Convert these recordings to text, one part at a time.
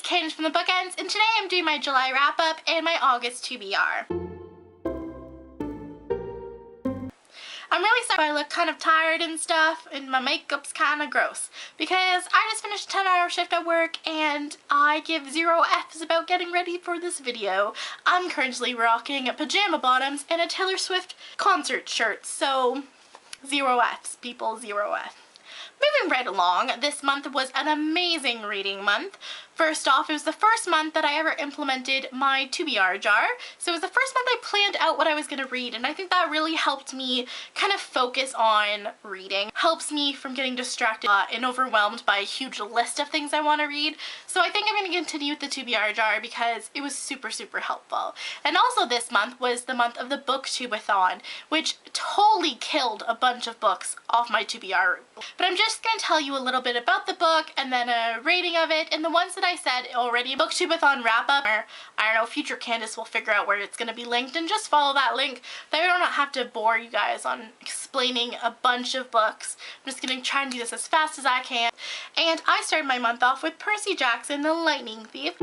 it's Candice from the Bookends, and today I'm doing my July wrap-up and my August TBR. I'm really sorry I look kind of tired and stuff, and my makeup's kind of gross, because I just finished a 10-hour shift at work, and I give 0 F's about getting ready for this video. I'm currently rocking pajama bottoms and a Taylor Swift concert shirt, so 0 F's, people, 0 F's. Moving right along, this month was an amazing reading month. First off, it was the first month that I ever implemented my TBR jar. So it was the first month I planned out what I was going to read, and I think that really helped me kind of focus on reading. Helps me from getting distracted and overwhelmed by a huge list of things I want to read. So I think I'm going to continue with the TBR jar because it was super helpful. And also this month was the month of the Booktubeathon, which totally killed a bunch of books off my TBR. But I'm just going to tell you a little bit about the book and then a rating of it, and the ones that I said already, Booktubeathon wrap-up, or I don't know, future Candice will figure out where it's going to be linked, and just follow that link. I don't have to bore you guys on explaining a bunch of books. I'm just going to try and do this as fast as I can. And I started my month off with Percy Jackson, The Lightning Thief,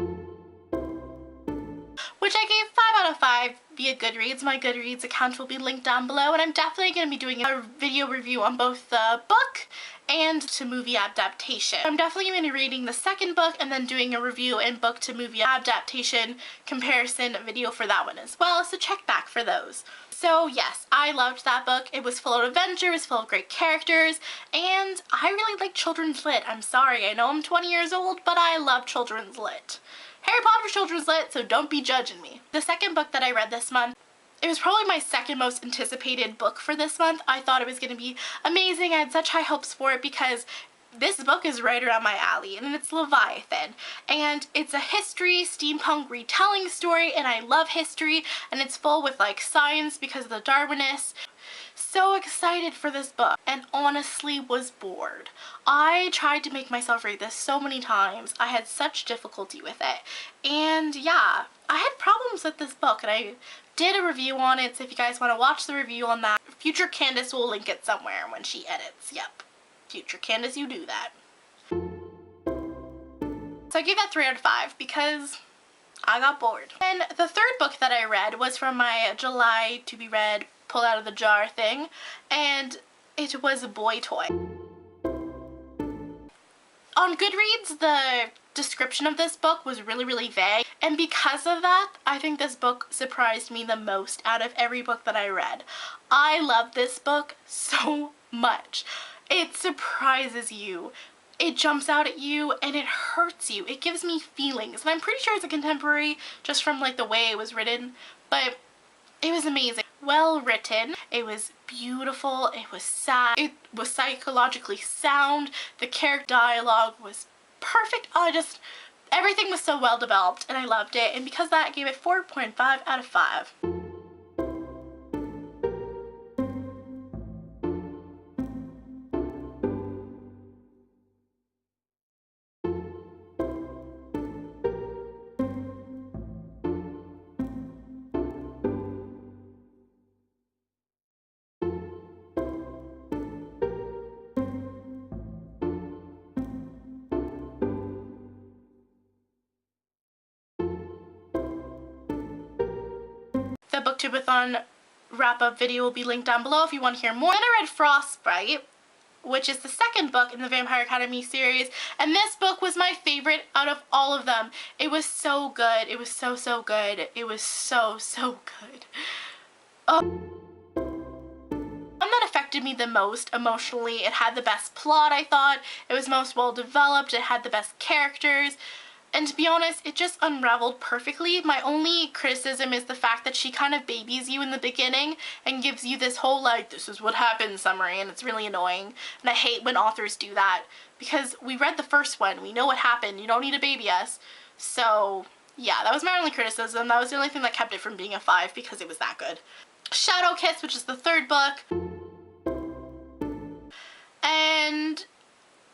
which I gave 5 out of 5 via Goodreads. My Goodreads account will be linked down below, and I'm definitely going to be doing a video review on both the book and to movie adaptation. I'm definitely going to be reading the second book and then doing a review and book to movie adaptation comparison video for that one as well, so check back for those. So yes, I loved that book. It was full of adventure, it was full of great characters, and I really like children's lit. I'm sorry, I know I'm 20 years old, but I love children's lit. Harry Potter's children's lit, so don't be judging me. The second book that I read this month, it was probably my second most anticipated book for this month. I thought it was going to be amazing. I had such high hopes for it because this book is right around my alley, and it's Leviathan. And it's a history, steampunk retelling story, and I love history, and it's full with like science because of the Darwinists. So excited for this book, and honestly was bored. I tried to make myself read this so many times. I had such difficulty with it, and yeah, I had problems with this book, and I did a review on it, so if you guys want to watch the review on that, future Candice will link it somewhere when she edits. Yep, future Candice, you do that. So I gave that 3 out of 5 because I got bored. And the third book that I read was from my July to be read pull out of the jar thing, and it was a boy toy. On Goodreads, the description of this book was really vague, and because of that, I think this book surprised me the most out of every book that I read. I love this book so much. It surprises you. It jumps out at you and it hurts you. It gives me feelings, and I'm pretty sure it's a contemporary just from like the way it was written, but it was amazing. Well written, it was beautiful, it was sad, it was psychologically sound, the character dialogue was perfect. Everything was so well developed, and I loved it, and because of that I gave it 4.5 out of 5. The Booktubeathon wrap-up video will be linked down below if you want to hear more. Then I read Frostbite, which is the second book in the Vampire Academy series, and this book was my favorite out of all of them. It was so good. It was so good. It was so good. One that affected me the most emotionally. It had the best plot, I thought. It was most well developed. It had the best characters. And to be honest, it just unraveled perfectly. My only criticism is the fact that she kind of babies you in the beginning and gives you this whole like, this is what happened summary, and it's really annoying. And I hate when authors do that, because we read the first one, we know what happened, you don't need to baby us. So yeah, that was my only criticism. That was the only thing that kept it from being a 5, because it was that good. Shadow Kiss, which is the third book. And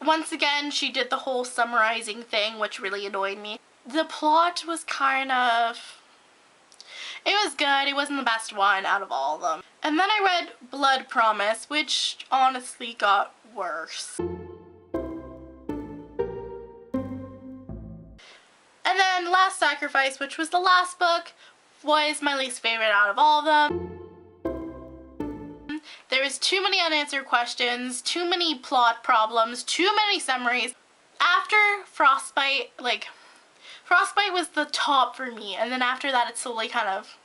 once again, she did the whole summarizing thing, which really annoyed me. The plot was kind of... it was good. It wasn't the best one out of all of them. And then I read Blood Promise, which honestly got worse. Last Sacrifice, which was the last book, was my least favorite out of all of them. There was too many unanswered questions, too many plot problems, too many summaries. After Frostbite, Frostbite was the top for me, and then after that it slowly kind of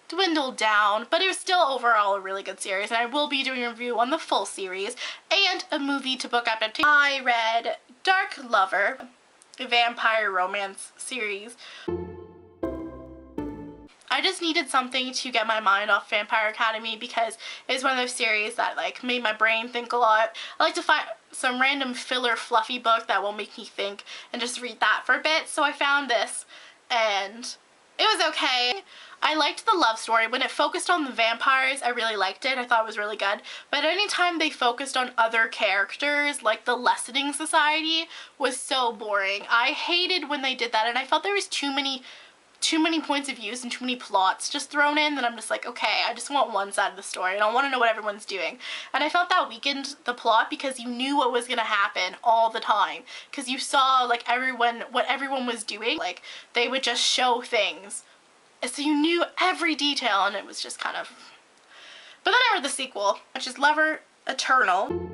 dwindled down, but it was still overall a really good series, and I will be doing a review on the full series and a movie to book adaptation. I read Dark Lover, a vampire romance series. I just needed something to get my mind off Vampire Academy because it's one of those series that made my brain think a lot. I like to find some random filler fluffy book that will make me think and just read that for a bit. So I found this and it was okay. I liked the love story. When it focused on the vampires, I really liked it. I thought it was really good. But anytime they focused on other characters, like the Lessening Society, was so boring. I hated when they did that, and I felt there was too many points of views and too many plots just thrown in that I'm just like, okay, I just want one side of the story. I don't want to know what everyone's doing. And I felt that weakened the plot because you knew what was going to happen all the time. Because you saw what everyone was doing. They would just show things. So you knew every detail, and it was just kind of... But then I read the sequel, which is Lover Eternal.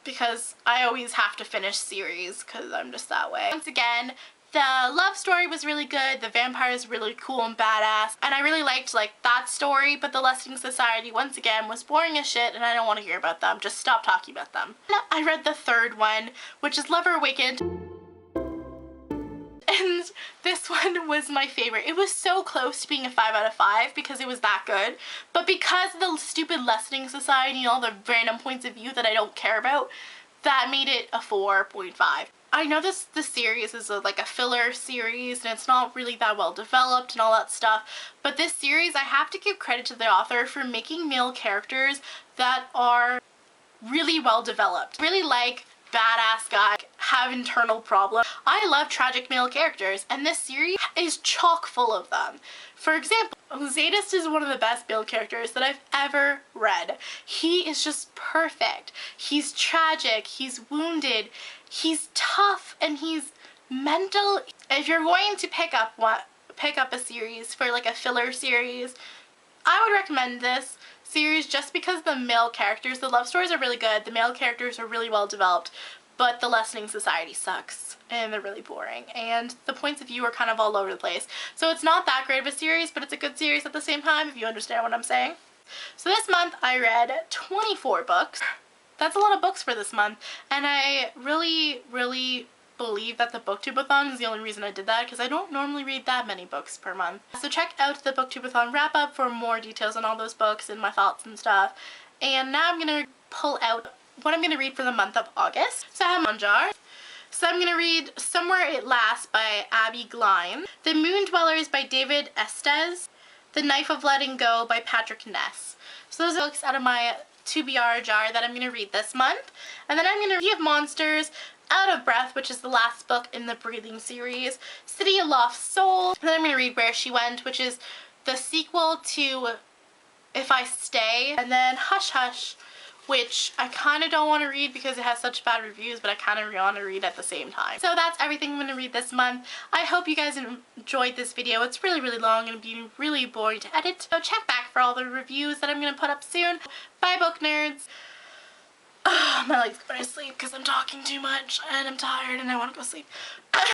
Because I always have to finish series because I'm just that way. Once again, the love story was really good, the vampire is really cool and badass, and I really liked that story, but the Lessening Society once again was boring as shit and I don't want to hear about them. Just stop talking about them. I read the third one, which is Lover Awakened, and this one was my favorite. It was so close to being a 5 out of 5 because it was that good, but because of the stupid Lessening Society and all the random points of view that I don't care about, that made it a 4.5. I know this series is a filler series and it's not really that well developed and all that stuff, but this series, I have to give credit to the author for making male characters that are really well developed. Really badass guy, have internal problems. I love tragic male characters, and this series is chock full of them. For example, Zadist is one of the best male characters that I've ever read. He is just perfect. He's tragic, he's wounded, he's tough, and he's mental. If you're going to pick up a series for a filler series, I would recommend this series just because the male characters, the love stories are really good, the male characters are really well developed, but the Lessening Society sucks and they're really boring and the points of view are kind of all over the place. So it's not that great of a series, but it's a good series at the same time, if you understand what I'm saying. So this month I read 24 books. That's a lot of books for this month, and I really believe that the booktubeathon is the only reason I did that, because I don't normally read that many books per month. So check out the booktubeathon wrap up for more details on all those books and my thoughts and stuff. And now I'm going to pull out what I'm going to read for the month of August. So I have Monjar. So I'm going to read Somewhere It Lasts by Abby Gleim, The Moon Dwellers by David Estes, The Knife of Letting Go by Patrick Ness. So those are books out of my TBR jar that I'm going to read this month. And then I'm going to read Monsters, Out of Breath, which is the last book in the Breathing series, City of Lost Souls, and then I'm going to read Where She Went, which is the sequel to If I Stay, and then Hush Hush, which I kind of don't want to read because it has such bad reviews, but I kind of want to read at the same time. So that's everything I'm going to read this month. I hope you guys enjoyed this video. It's really long and it'll be really boring to edit, so check back for all the reviews that I'm going to put up soon. Bye, book nerds! My leg's going to sleep because I'm talking too much and I'm tired and I want to go sleep.